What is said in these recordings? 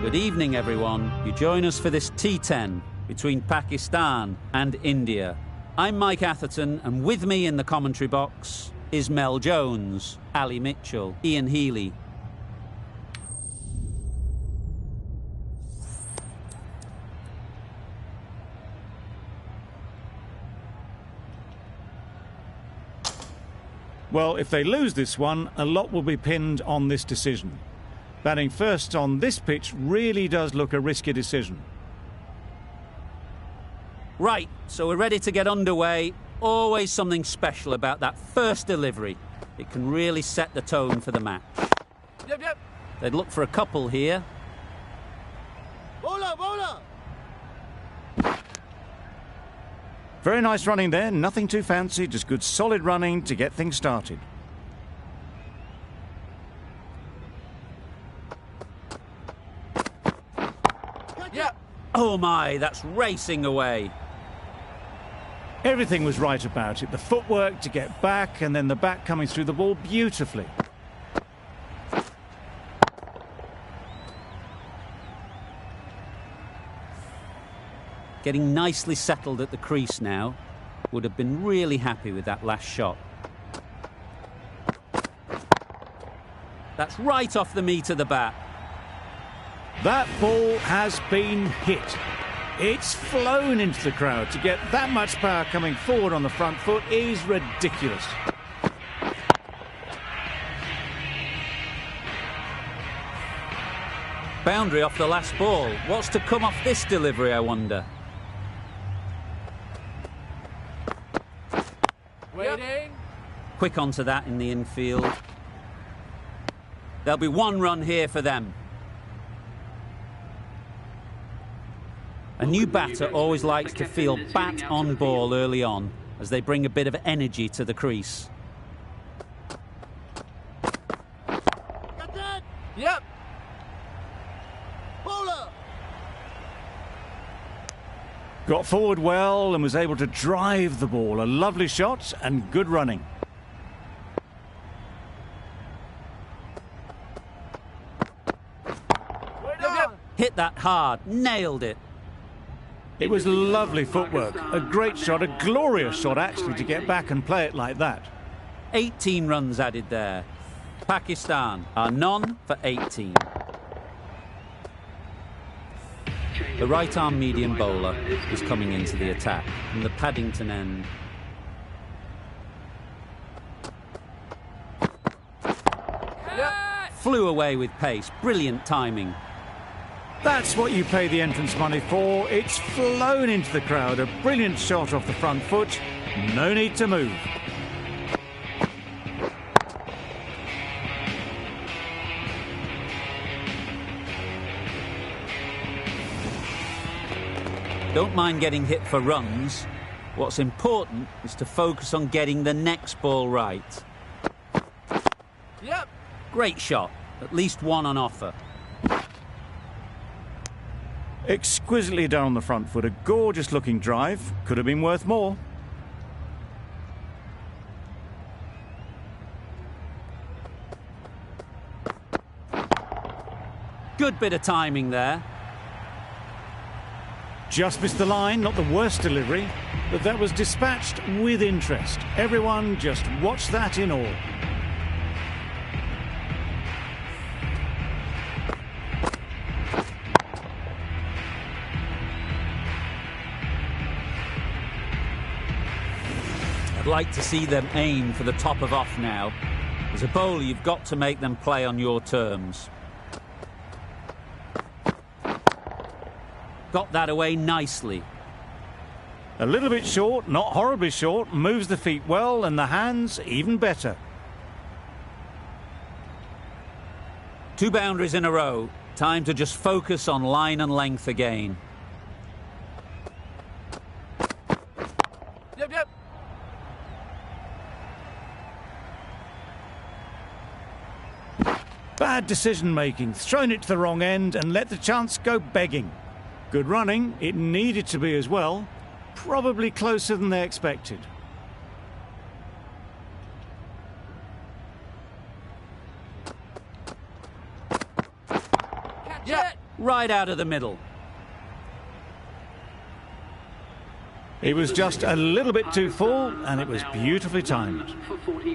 Good evening, everyone. You join us for this T10 between Pakistan and India. I'm Mike Atherton, and with me in the commentary box is Mel Jones, Ali Mitchell, Ian Healy. Well, if they lose this one, a lot will be pinned on this decision. Batting first on this pitch really does look a risky decision. Right, so we're ready to get underway. Always something special about that first delivery. It can really set the tone for the match. Yep. They'd look for a couple here. Bowler! Very nice running there, nothing too fancy, just good solid running to get things started. Yep. Oh my, that's racing away. Everything was right about it. The footwork to get back and then the bat coming through the ball beautifully. Getting nicely settled at the crease now. Would have been really happy with that last shot. That's right off the meat of the bat. That ball has been hit. It's flown into the crowd. To get that much power coming forward on the front foot is ridiculous. Boundary off the last ball. What's to come off this delivery, I wonder? Waiting. Quick onto that in the infield. There'll be one run here for them. A new batter always likes to feel bat on ball early on, as they bring a bit of energy to the crease. Got that? Yep. Bowler. Got forward well and was able to drive the ball. A lovely shot and good running. Yep. Hit that hard, nailed it. It was lovely footwork. A great shot, a glorious shot actually to get back and play it like that. 18 runs added there. Pakistan are none for 18. The right-arm medium bowler is coming into the attack from the Paddington end. Yep. Flew away with pace, brilliant timing. That's what you pay the entrance money for. It's flown into the crowd. A brilliant shot off the front foot. No need to move. Don't mind getting hit for runs. What's important is to focus on getting the next ball right. Yep. Great shot, at least one on offer. Exquisitely done on the front foot. A gorgeous looking drive. Could have been worth more. Good bit of timing there. Just missed the line, not the worst delivery, but that was dispatched with interest. Everyone just watch that in awe. I'd like to see them aim for the top of off now. As a bowler, you've got to make them play on your terms. Got that away nicely. A little bit short, not horribly short, moves the feet well and the hands even better. 2 boundaries in a row. Time to just focus on line and length again. Yep. Bad decision making, thrown it to the wrong end and let the chance go begging. Good running, it needed to be as well. Probably closer than they expected. right out of the middle. He was just a little bit too full, and it was beautifully timed.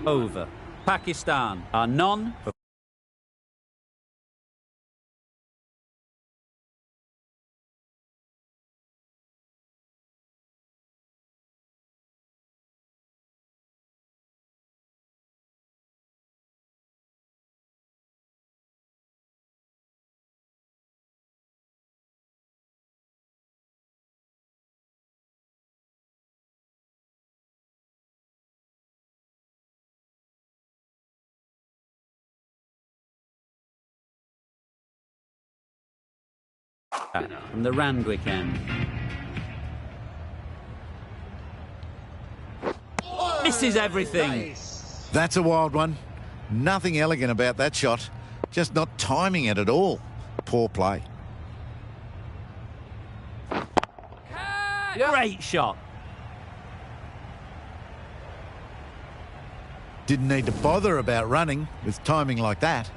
Over. Pakistan are none for from the Randwick end. Misses everything. That's a wild one. Nothing elegant about that shot. Just not timing it at all. Poor play. Great shot. Didn't need to bother about running with timing like that.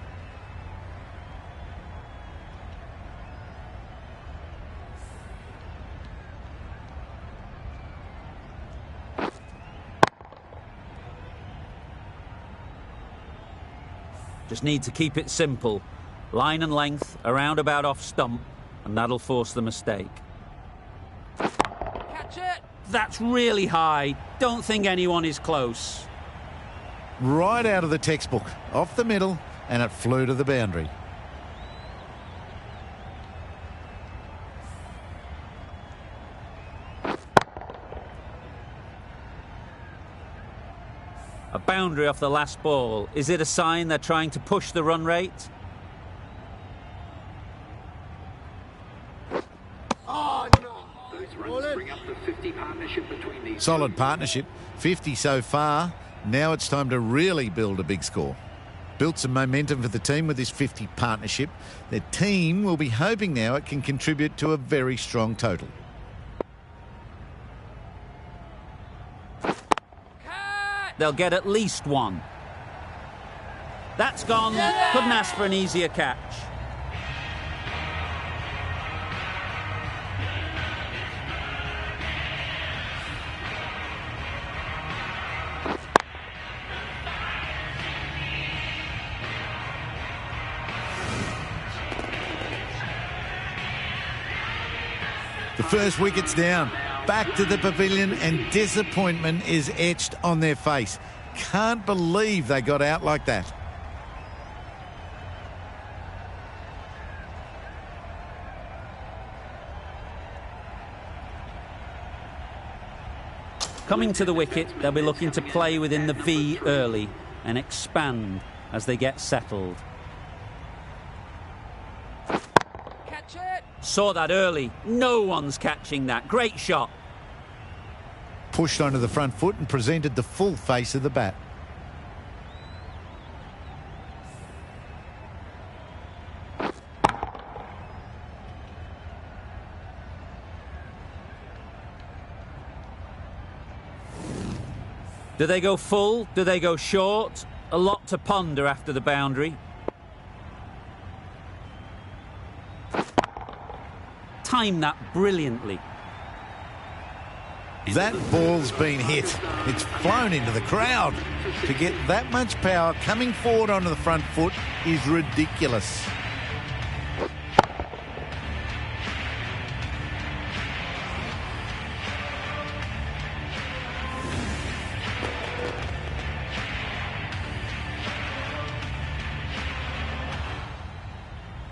Just need to keep it simple. Line and length, around about off stump, and that'll force the mistake. Catch it! That's really high. Don't think anyone is close. Right out of the textbook. Off the middle, and it flew to the boundary. A boundary off the last ball. Is it a sign they're trying to push the run rate? Oh, no! Those runs bring up the 50 partnership between these. Solid partnership. 50 so far. Now it's time to really build a big score. Built some momentum for the team with this 50 partnership. Their team will be hoping now it can contribute to a very strong total. They'll get at least one. That's gone. Couldn't ask for an easier catch. The first wicket's down. Back to the pavilion, and disappointment is etched on their face. Can't believe they got out like that. Coming to the wicket, they'll be looking to play within the V early and expand as they get settled. Catch it! Saw that early. No one's catching that. Great shot. Pushed onto the front foot and presented the full face of the bat. Do they go full? Do they go short? A lot to ponder after the boundary. Time that brilliantly. That ball's been hit. It's flown into the crowd. To get that much power coming forward onto the front foot is ridiculous.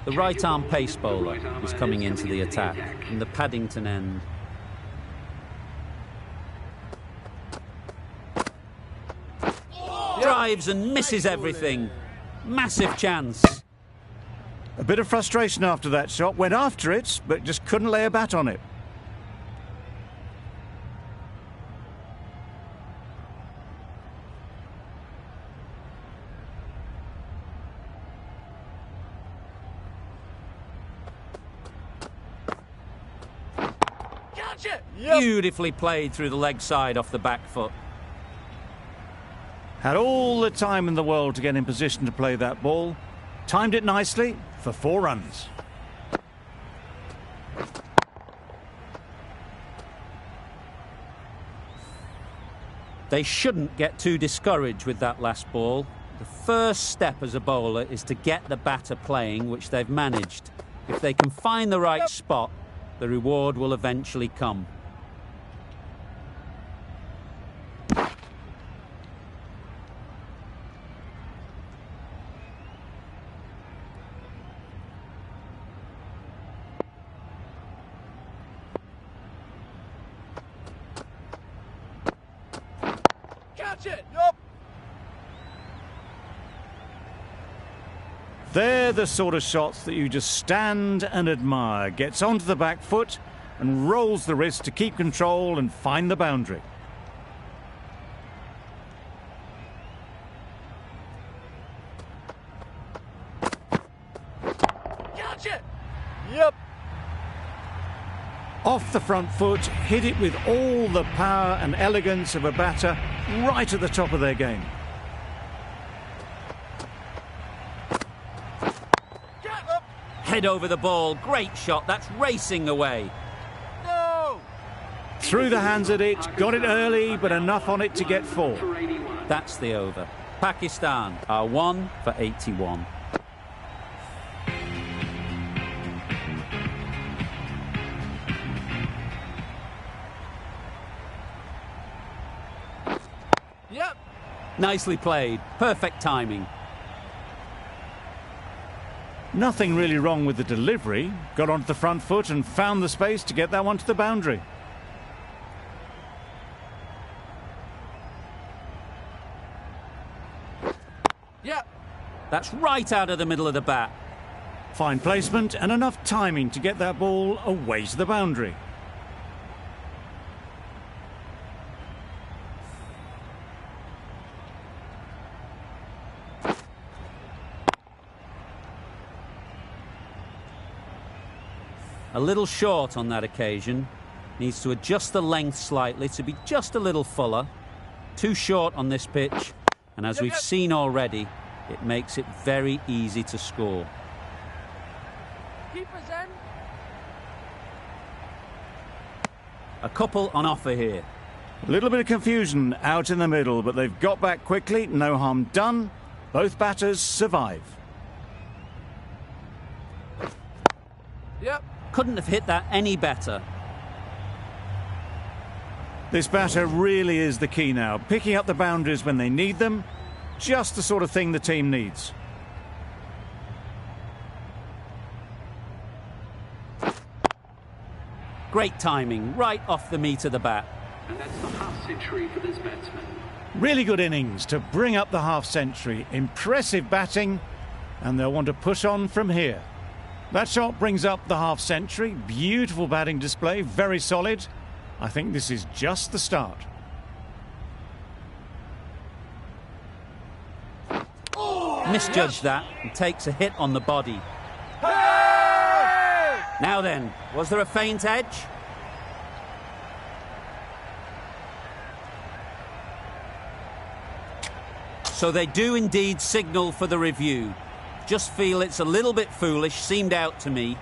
The right-arm pace bowler is coming into the attack from the Paddington end. Drives and misses everything. Massive chance. A bit of frustration after that shot. Went after it, but just couldn't lay a bat on it. Catch it! Beautifully played through the leg side off the back foot. Had all the time in the world to get in position to play that ball. Timed it nicely for 4 runs. They shouldn't get too discouraged with that last ball. The first step as a bowler is to get the batter playing, which they've managed. If they can find the right spot, the reward will eventually come. Catch it! Yup! They're the sort of shots that you just stand and admire. Gets onto the back foot and rolls the wrist to keep control and find the boundary. Catch it! Yep! Off the front foot, hit it with all the power and elegance of a batter right at the top of their game. Get up! Head over the ball, great shot, that's racing away. No! Through the hands at it, got it early, but enough on it to get 4. For 81. That's the over. Pakistan are 1 for 81. Yep! Nicely played, perfect timing. Nothing really wrong with the delivery. Got onto the front foot and found the space to get that one to the boundary. Yep! That's right out of the middle of the bat. Fine placement and enough timing to get that ball away to the boundary. A little short on that occasion. Needs to adjust the length slightly to be just a little fuller. Too short on this pitch, and as we've seen already, it makes it very easy to score. Keepers in! A couple on offer here. A little bit of confusion out in the middle, but they've got back quickly. No harm done. Both batters survive. Yep! Couldn't have hit that any better. This batter really is the key now. Picking up the boundaries when they need them. Just the sort of thing the team needs. Great timing, right off the meat of the bat. And that's the half century for this batsman. Really good innings to bring up the half century. Impressive batting, and they'll want to push on from here. That shot brings up the half century. Beautiful batting display, very solid. I think this is just the start. Misjudged that and takes a hit on the body. Hey! Now then, was there a feint edge? So they do indeed signal for the review. Just feel it's a little bit foolish, seemed out to me.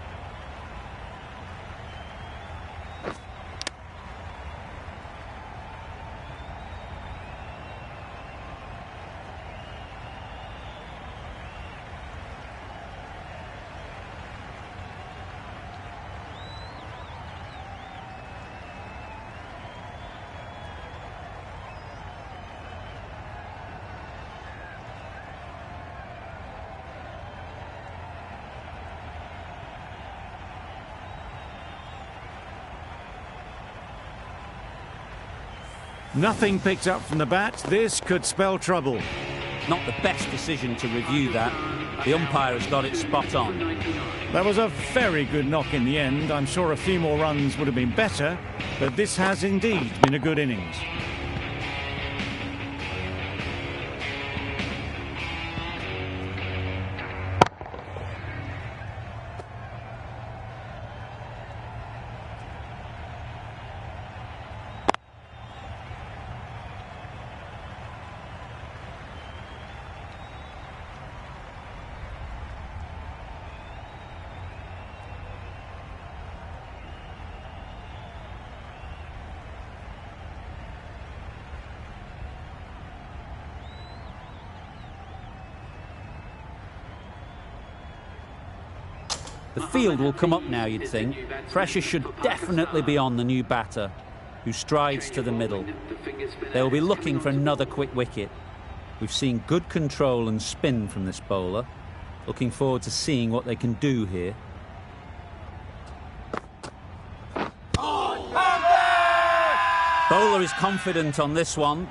Nothing picked up from the bat. This could spell trouble. Not the best decision to review that. The umpire has got it spot on. That was a very good knock in the end. I'm sure a few more runs would have been better, but this has indeed been a good innings. The field will come up now, you'd think. Pressure should definitely be on the new batter, who strides to the middle. They'll be looking for another quick wicket. We've seen good control and spin from this bowler. Looking forward to seeing what they can do here. Bowler is confident on this one.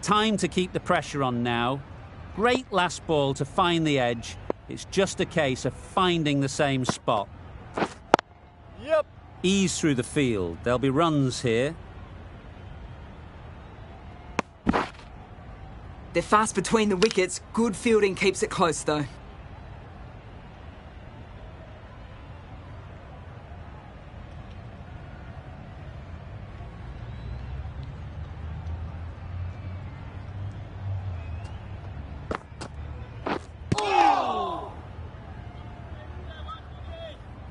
Time to keep the pressure on now. Great last ball to find the edge. It's just a case of finding the same spot. Yep. Ease through the field. There'll be runs here. They're fast between the wickets. Good fielding keeps it close, though.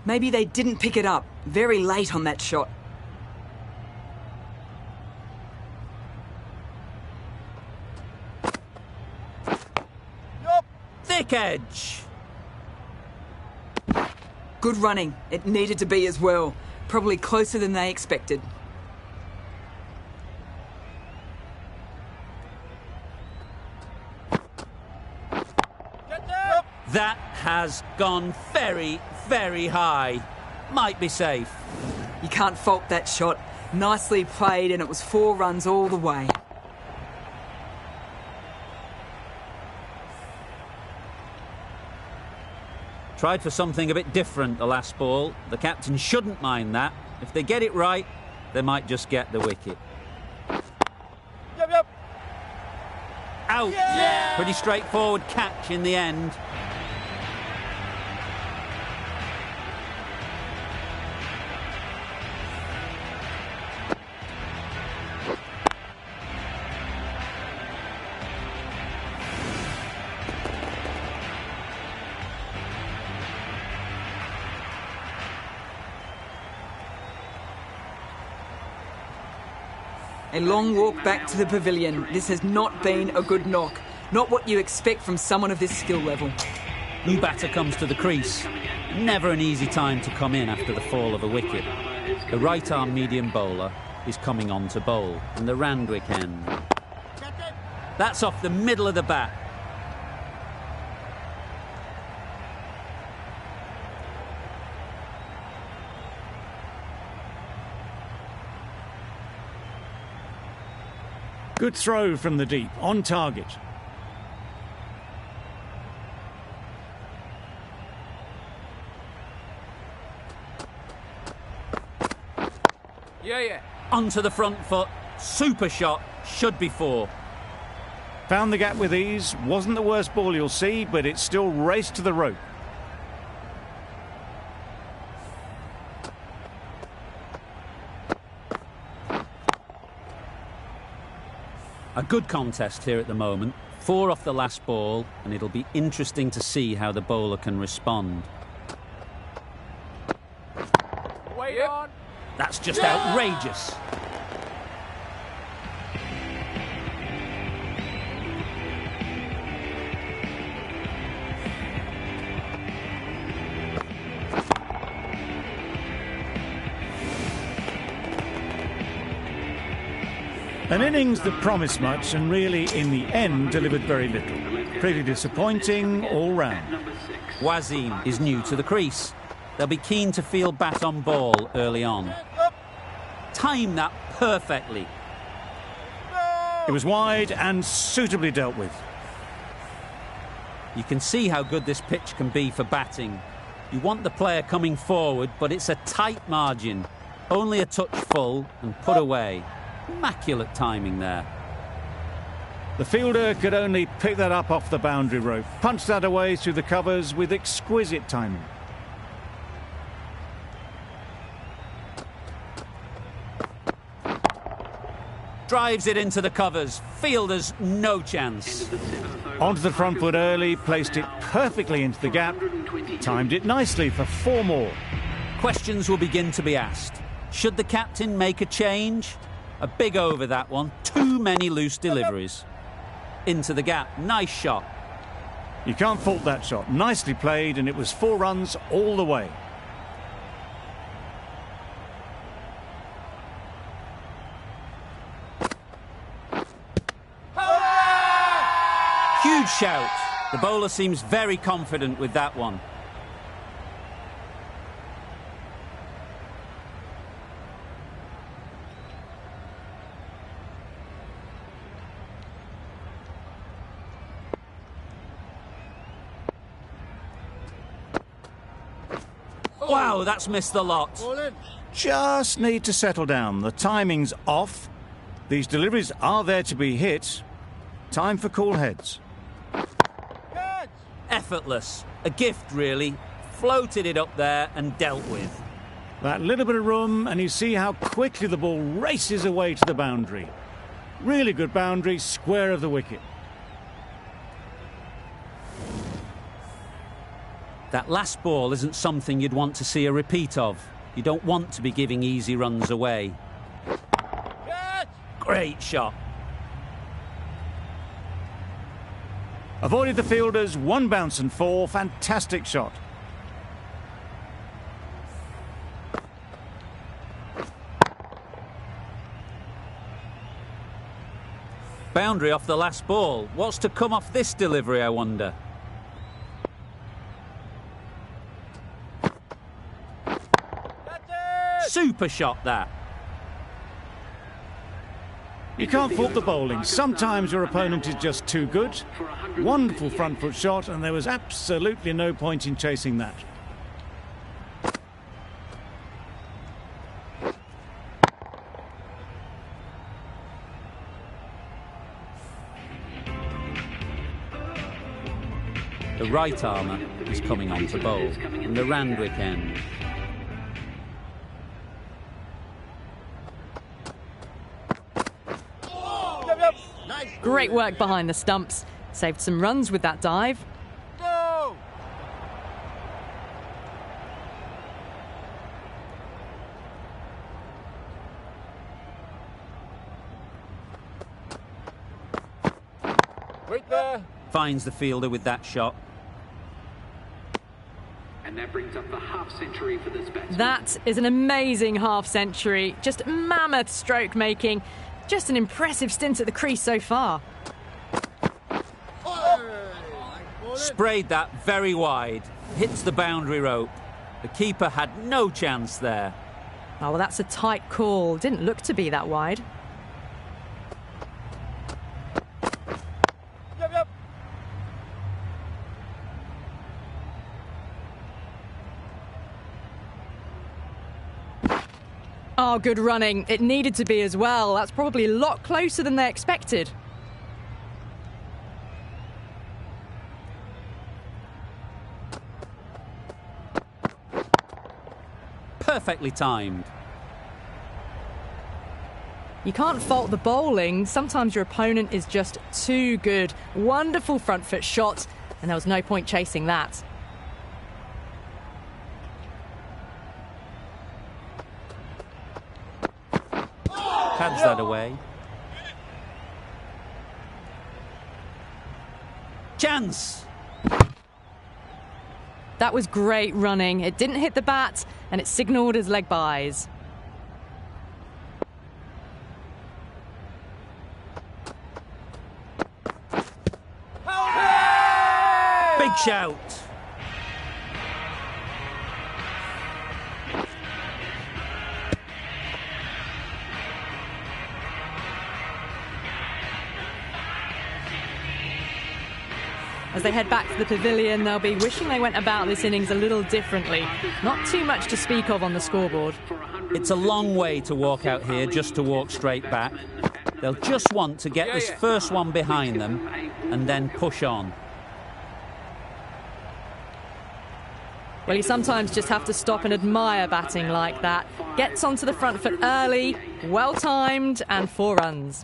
Maybe they didn't pick it up. Very late on that shot. Thick edge. Good running. It needed to be as well. Probably closer than they expected. That has gone very, very high. Might be safe. You can't fault that shot. Nicely played, and it was 4 runs all the way. Tried for something a bit different the last ball. The captain shouldn't mind that. If they get it right, they might just get the wicket. Yep. Out. Yeah! Pretty straightforward catch in the end. A long walk back to the pavilion. This has not been a good knock. Not what you expect from someone of this skill level. New batter comes to the crease. Never an easy time to come in after the fall of a wicket. The right-arm medium bowler is coming on to bowl in the Randwick end. That's off the middle of the bat. Good throw from the deep, on target. Yeah. Onto the front foot. Super shot. Should be 4. Found the gap with ease. Wasn't the worst ball you'll see, but it still raced to the rope. A good contest here at the moment. 4 off the last ball, and it'll be interesting to see how the bowler can respond. Wait on. That's just outrageous. An innings that promised much and really, in the end, delivered very little. Pretty disappointing all round. Wasim is new to the crease. They'll be keen to field bat on ball early on. Time that perfectly. It was wide and suitably dealt with. You can see how good this pitch can be for batting. You want the player coming forward, but it's a tight margin. Only a touch full and put away. Immaculate timing there. The fielder could only pick that up off the boundary rope, punch that away through the covers with exquisite timing. Drives it into the covers. Fielders no chance. Onto the front foot early, placed it perfectly into the gap, timed it nicely for 4 more. Questions will begin to be asked. Should the captain make a change? A big over, that one. Too many loose deliveries. Into the gap. Nice shot. You can't fault that shot. Nicely played, and it was 4 runs all the way. Huge shout. The bowler seems very confident with that one. Wow, that's missed the lot. Just need to settle down. The timing's off. These deliveries are there to be hit. Time for cool heads. Effortless. A gift, really. Floated it up there and dealt with. That little bit of room, and you see how quickly the ball races away to the boundary. Really good boundary, square of the wicket. That last ball isn't something you'd want to see a repeat of. You don't want to be giving easy runs away. Great shot. Avoided the fielders, 1 bounce and 4. Fantastic shot. Boundary off the last ball. What's to come off this delivery, I wonder? Super shot, that. You can't fault the bowling. Sometimes your opponent is just too good. Wonderful front foot shot, and there was absolutely no point in chasing that. The right armour is coming on to bowl from the Randwick end. Great work behind the stumps. Saved some runs with that dive. Go! Wait there. Finds the fielder with that shot. And that brings up the half-century for this batsman. That is an amazing half-century. Just mammoth stroke making. Just an impressive stint at the crease so far. Sprayed that very wide. Hits the boundary rope. The keeper had no chance there. Oh, well, that's a tight call. Didn't look to be that wide. Yep. Oh, good running. It needed to be as well. That's probably a lot closer than they expected. Perfectly timed. You can't fault the bowling. Sometimes your opponent is just too good. Wonderful front foot shot, and there was no point chasing that. Pads that away. Chance! That was great running. It didn't hit the bat, and it signalled as leg byes. Big shout! As they head back to the pavilion, they'll be wishing they went about this innings a little differently. Not too much to speak of on the scoreboard. It's a long way to walk out here just to walk straight back. They'll just want to get this first one behind them and then push on. Well, you sometimes just have to stop and admire batting like that. Gets onto the front foot early, well timed, and 4 runs.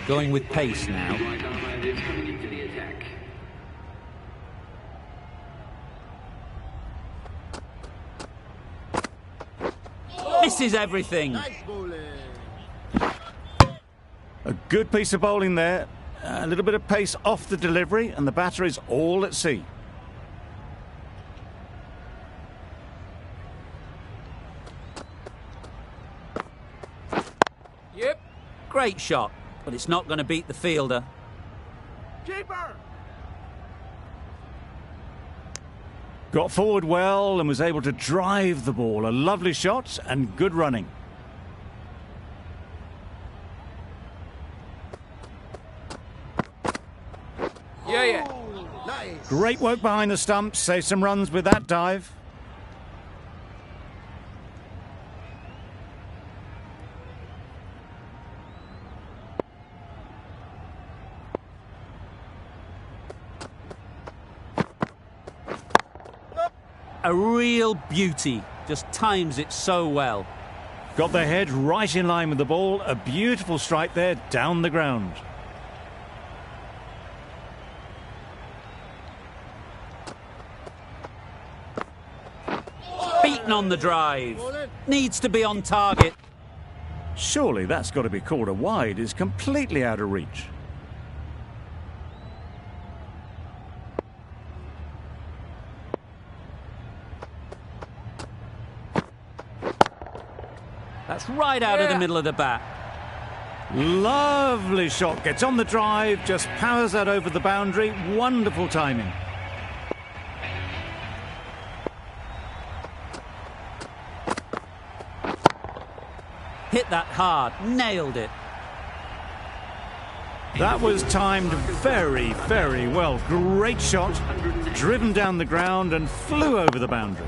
going with pace now. Right armour is coming into the attack. Misses everything. A good piece of bowling there. A little bit of pace off the delivery, and the batter is all at sea. Yep. Great shot, but it's not going to beat the fielder. Keeper. Got forward well and was able to drive the ball. A lovely shot and good running. Yeah. Great work behind the stumps. Save some runs with that dive. A real beauty. Just times it so well. Got their head right in line with the ball. A beautiful strike there down the ground. Beaten on the drive. Needs to be on target. Surely that's got to be called a wide. Is completely out of reach. That's right out of the middle of the bat. Lovely shot. Gets on the drive. Just powers that over the boundary. Wonderful timing. Hit that hard. Nailed it. That was timed very, very well. Great shot. Driven down the ground and flew over the boundary.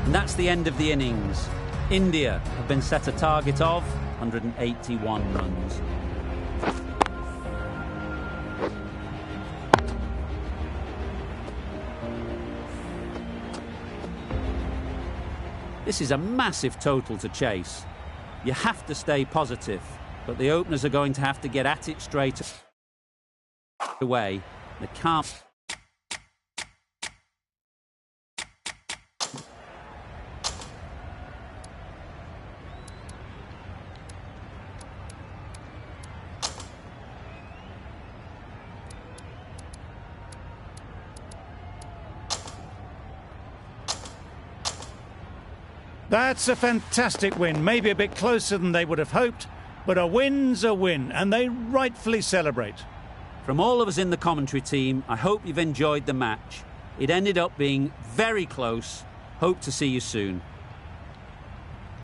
And that's the end of the innings. India have been set a target of 181 runs. This is a massive total to chase. You have to stay positive, but the openers are going to have to get at it straight away. They can't. That's a fantastic win. Maybe a bit closer than they would have hoped, but a win's a win, and they rightfully celebrate. From all of us in the commentary team, I hope you've enjoyed the match. It ended up being very close. Hope to see you soon.